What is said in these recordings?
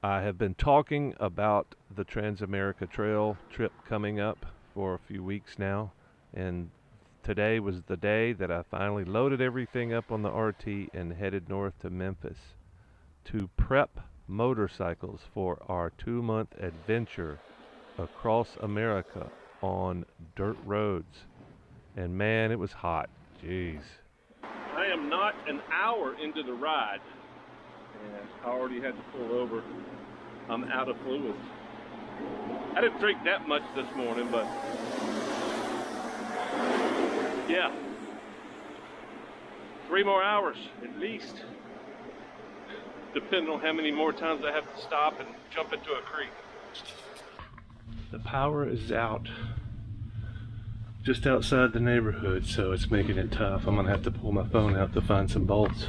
I have been talking about the Transamerica Trail trip coming up for a few weeks now, and today was the day that I finally loaded everything up on the RT and headed north to Memphis to prep motorcycles for our 2 month adventure across America on dirt roads. And man, it was hot. Jeez. I am not an hour into the ride, and I already had to pull over. I'm out of fluid. I didn't drink that much this morning, but yeah, 3 more hours at least, depending on how many more times I have to stop and jump into a creek. The power is out just outside the neighborhood, so it's making it tough. I'm gonna have to pull my phone out to find some bolts.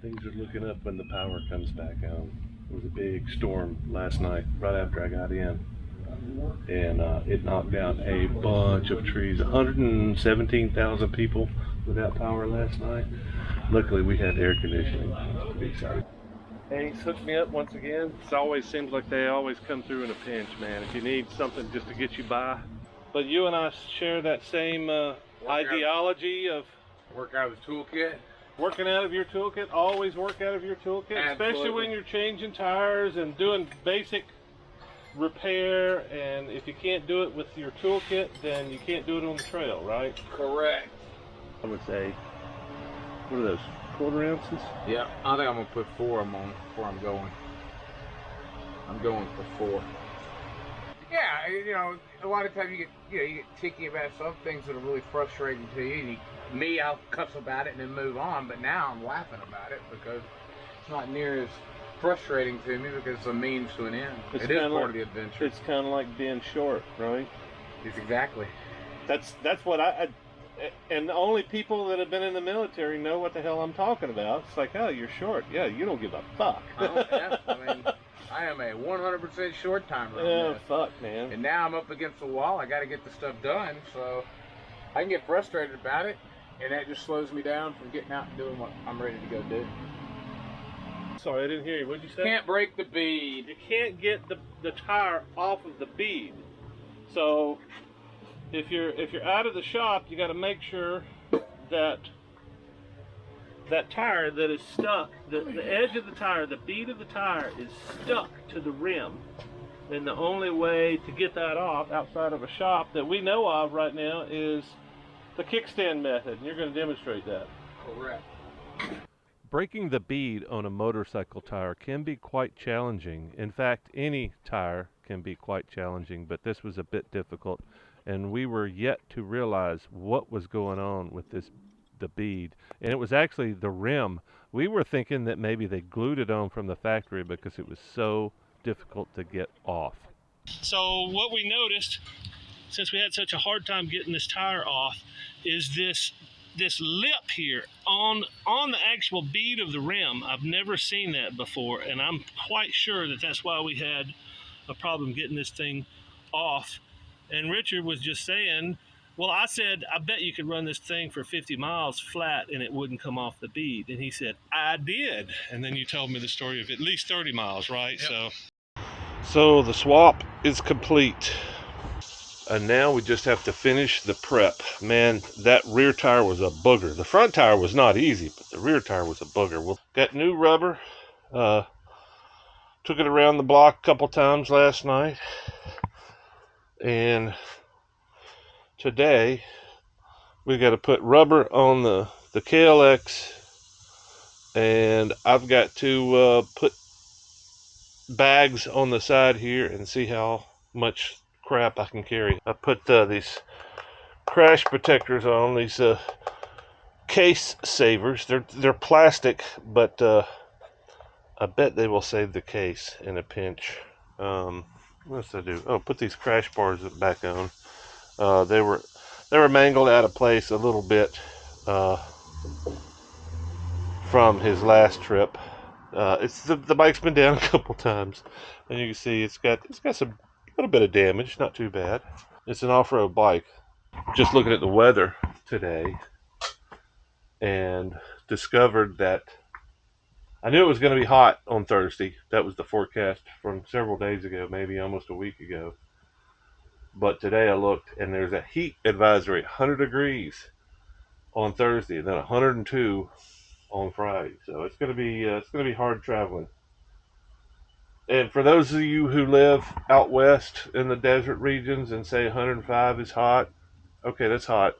Things are looking up when the power comes back on. It was a big storm last night, right after I got in, and it knocked down a bunch of trees. 117,000 people without power last night. Luckily, we had air conditioning. To be excited. Hayes hooked me up once again. It always seems like they always come through in a pinch, man. If you need something just to get you by. But you and I share that same ideology of work out of the toolkit. Working out of your toolkit. Always work out of your toolkit. Absolutely. Especially when you're changing tires and doing basic repair. And if you can't do it with your toolkit, then you can't do it on the trail, right? Correct. I would say, what are those, quarter ounces? Yeah, I think I'm gonna put 4 of them on before I'm going. I'm going for 4. Yeah, a lot of times you get ticky about some things that are really frustrating to you. And I'll cuss about it and then move on. But now I'm laughing about it because it's not near as frustrating to me because it's a means to an end. It is part of the adventure. It's kind of like being short, right? It's exactly. That's what and the only people that have been in the military know what the hell I'm talking about. It's like, oh, you're short. Yeah, you don't give a fuck. Yeah, I am a 100% short timer. Yeah, fuck, man. And now I'm up against the wall. I got to get the stuff done, so I can get frustrated about it, and that just slows me down from getting out and doing what I'm ready to go do. Sorry, I didn't hear you. What'd you say? Can't break the bead. You can't get the tire off of the bead. So if you're out of the shop, you got to make sure that tire that is stuck, the edge of the tire, the bead of the tire is stuck to the rim. And the only way to get that off outside of a shop that we know of right now is the kickstand method. And you're going to demonstrate that. Correct. Breaking the bead on a motorcycle tire can be quite challenging. In fact, any tire can be quite challenging, but this was a bit difficult. And we were yet to realize what was going on with the bead, and it was actually the rim. We were thinking that maybe they glued it on from the factory because it was so difficult to get off. So what we noticed, since we had such a hard time getting this tire off, is this lip here on the actual bead of the rim. I've never seen that before, and I'm quite sure that that's why we had a problem getting this thing off. And Richard was just saying, well, I said, I bet you could run this thing for 50 miles flat and it wouldn't come off the bead. And he said, I did. And then you told me the story of at least 30 miles, right? Yep. So the swap is complete. And now we just have to finish the prep. Man, that rear tire was a booger. The front tire was not easy, but the rear tire was a booger. We got new rubber. Took it around the block a couple times last night. And today we got to put rubber on the KLX, and I've got to put bags on the side here and see how much crap I can carry. I put these crash protectors on, these case savers. They're plastic, but I bet they will save the case in a pinch. What else did I do? Oh, put these crash bars back on. They were mangled out of place a little bit from his last trip. It's the bike's been down a couple times, and you can see it's got some little bit of damage, not too bad. It's an off-road bike. Just looking at the weather today, and discovered that I knew it was going to be hot on Thursday. That was the forecast from several days ago, maybe almost a week ago. But today I looked, and there's a heat advisory, 100 degrees on Thursday, and then 102 on Friday. So it's going to be hard traveling. And for those of you who live out west in the desert regions and say 105 is hot, okay, that's hot.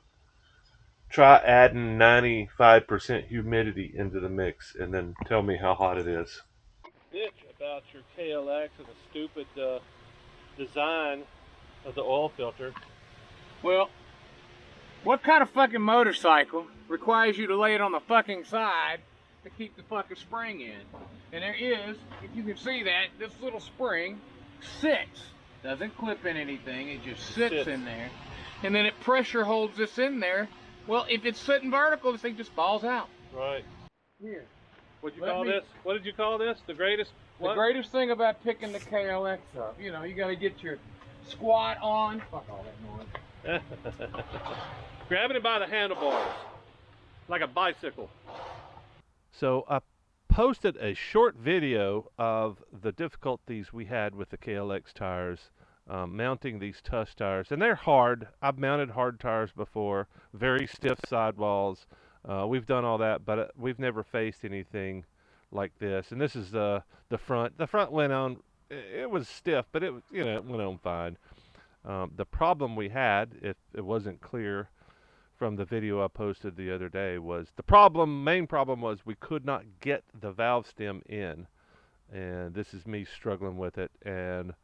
Try adding 95% humidity into the mix, and then tell me how hot it is. Bitch about your KLX and the stupid design of the oil filter. Well, what kind of fucking motorcycle requires you to lay it on the fucking side to keep the fucking spring in? And there is, if you can see that, this little spring sits. Doesn't clip in anything, it just sits in there. And then it pressure holds this in there. Well, if it's sitting vertical, this thing just falls out. Right. Here. What'd you call this? What did you call this? The greatest? What? The greatest thing about picking the KLX up, you know, you gotta get your squat on. Fuck all that noise. Grabbing it by the handlebars, like a bicycle. So I posted a short video of the difficulties we had with the KLX tires, mounting these Tusk tires, and they're hard. I've mounted hard tires before, very stiff sidewalls. We've done all that, but we've never faced anything like this. And this is the front. The front went on. It was stiff, but it went on fine. The problem we had, if it wasn't clear from the video I posted the other day, was main problem was we could not get the valve stem in. And this is me struggling with it. And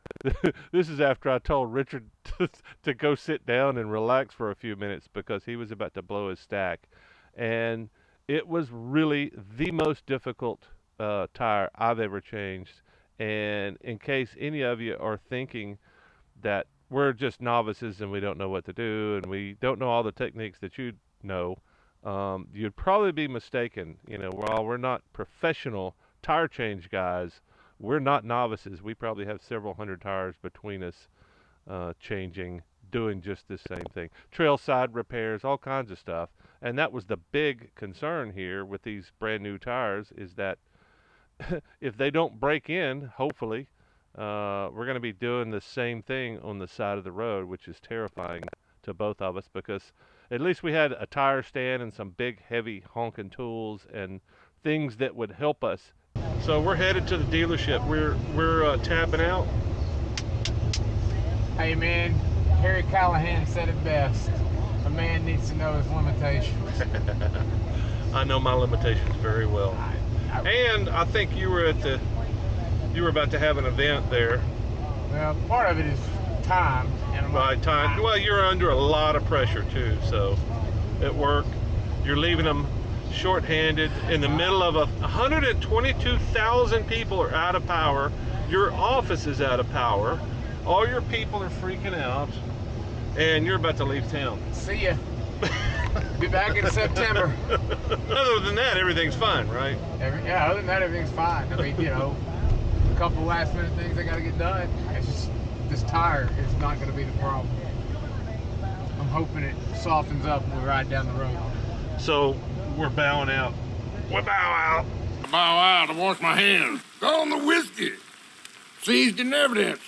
this is after I told Richard to go sit down and relax for a few minutes because he was about to blow his stack. And it was really the most difficult tire I've ever changed. And in case any of you are thinking that we're just novices and we don't know what to do and we don't know all the techniques that you know, you'd probably be mistaken. You know, while we're not professional tire change guys, we're not novices. We probably have several hundred tires between us doing just this same thing. Trail side repairs, all kinds of stuff. And that was the big concern here with these brand new tires, is that if they don't break in, hopefully, we're going to be doing the same thing on the side of the road, which is terrifying to both of us because at least we had a tire stand and some big, heavy honking tools and things that would help us. So we're headed to the dealership. We're tapping out. Hey man, Harry Callahan said it best. A man needs to know his limitations. I know my limitations very well. And I think you were about to have an event there. Well, part of it is time. And By time, well, you're under a lot of pressure too. So at work, you're leaving them short-handed in the middle of 122,000 people are out of power. Your office is out of power. All your people are freaking out, and you're about to leave town. See ya. Be back in September. Other than that, everything's fine, right? Yeah, other than that, everything's fine. I mean, you know, a couple last minute things I gotta get done. It's just, this tire is not gonna be the problem. I'm hoping it softens up when we ride down the road. So we're bowing out. We bow out. Bow out to wash my hands. Go on the whiskey. Seized in evidence.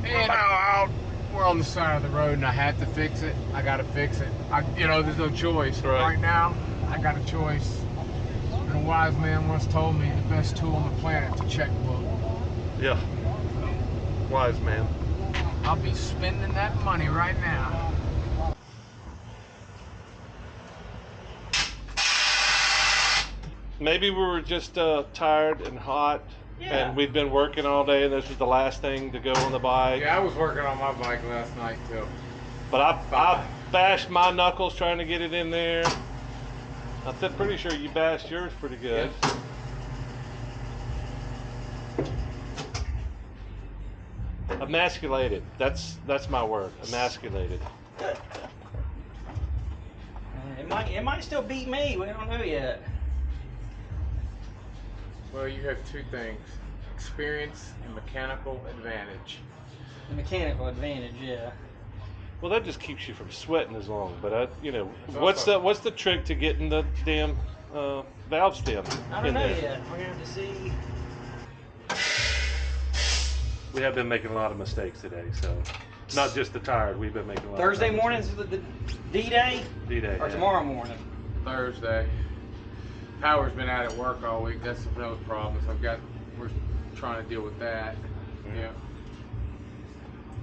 And Bow out. we're on the side of the road and I had to fix it. I gotta fix it. There's no choice. Right Now, I got a choice. And a wise man once told me the best tool on the planet is a checkbook. Yeah. Wise man. I'll be spending that money right now. Maybe we were just tired and hot, and we'd been working all day, and this was the last thing to go on the bike. Yeah, I was working on my bike last night too. But I bashed my knuckles trying to get it in there. I'm pretty sure you bashed yours pretty good. Yes. Emasculated. That's my word. Emasculated. It might still beat me. We don't know yet. Well, you have two things: experience and mechanical advantage. The mechanical advantage, yeah. Well, that just keeps you from sweating as long. But It's what's also- the trick to getting the damn valve stem I in don't know there. yet. We're gonna have to see. We have been making a lot of mistakes today, so not just the tires. We've been making a lot. Thursday of morning's the D-Day? D-Day. Or yeah. tomorrow morning? Thursday. Power's been out at work all week. That's another problem. So we're trying to deal with that. Yeah.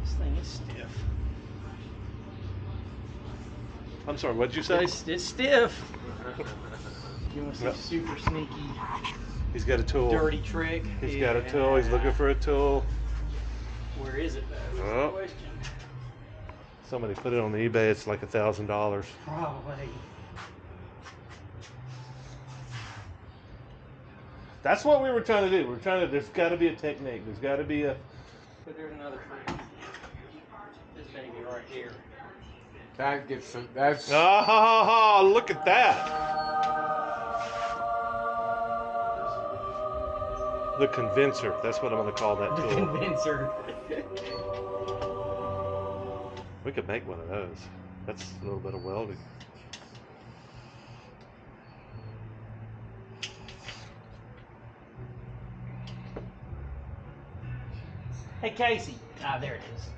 This thing is stiff. I'm sorry, what'd you say? It's stiff. You want to see Yep. super sneaky, He's got a tool. dirty trick? He's got a tool. He's looking for a tool. Where is it though? That's Oh. the question. Somebody put it on the eBay. It's like $1,000. Probably. That's what we were trying to do. We're trying to. There's got to be a technique. There's got to be a. But there's another trick. This baby right here. That gets some. That's. Oh, look at that. The convincer. That's what I'm going to call that The tool. convincer. We could make one of those. That's a little bit of welding. Hey Casey. There it is.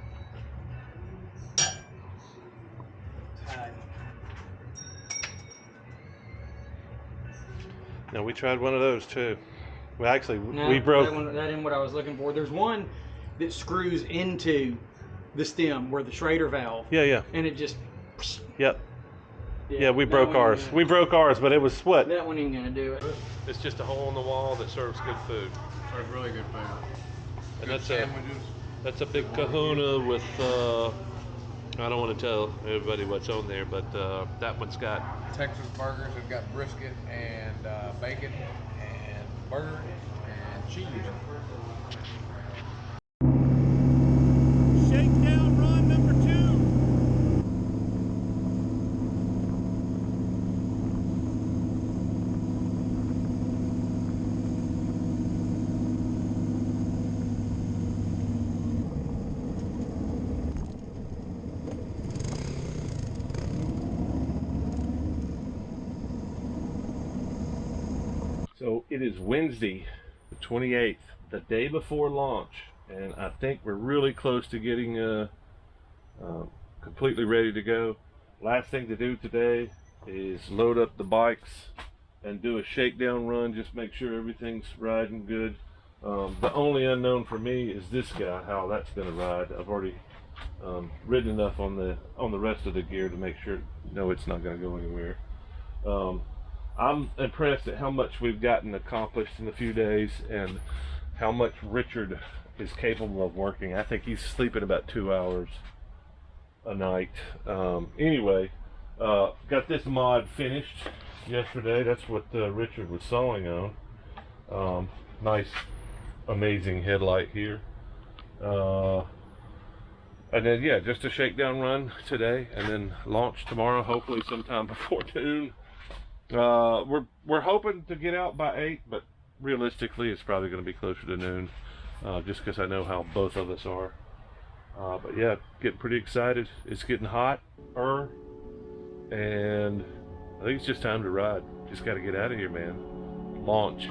Now we tried one of those too. Well, actually, No, we broke. That ain't what I was looking for. There's one that screws into the stem where the Schrader valve. Yeah. And it just. Yep. Yeah, we that broke one ours. ain't We broke ours, but it was what? That one ain't gonna do it. It's just a hole in the wall that serves good food. Or really good food. And Good sandwiches. that's a big kahuna with, I don't want to tell everybody what's on there, but that one's got Texas burgers. They've got brisket and bacon and burger and cheese. shakedown run number 2. So it is Wednesday, the 28th, the day before launch, and I think we're really close to getting completely ready to go. Last thing to do today is load up the bikes and do a shakedown run, just make sure everything's riding good. The only unknown for me is this guy, how that's going to ride. I've already ridden enough on the rest of the gear to make sure it's not going to go anywhere. I'm impressed at how much we've gotten accomplished in a few days and how much Richard is capable of working. I think he's sleeping about 2 hours a night. Anyway, got this mod finished yesterday. That's what Richard was sawing on. Nice, amazing headlight here. And then, yeah, just a shakedown run today and then launch tomorrow, hopefully sometime before noon. We're hoping to get out by 8, but realistically it's probably going to be closer to noon, just because I know how both of us are. But yeah, getting pretty excited. It's getting hot, and I think it's just time to ride. Just got to get out of here, man. Launch.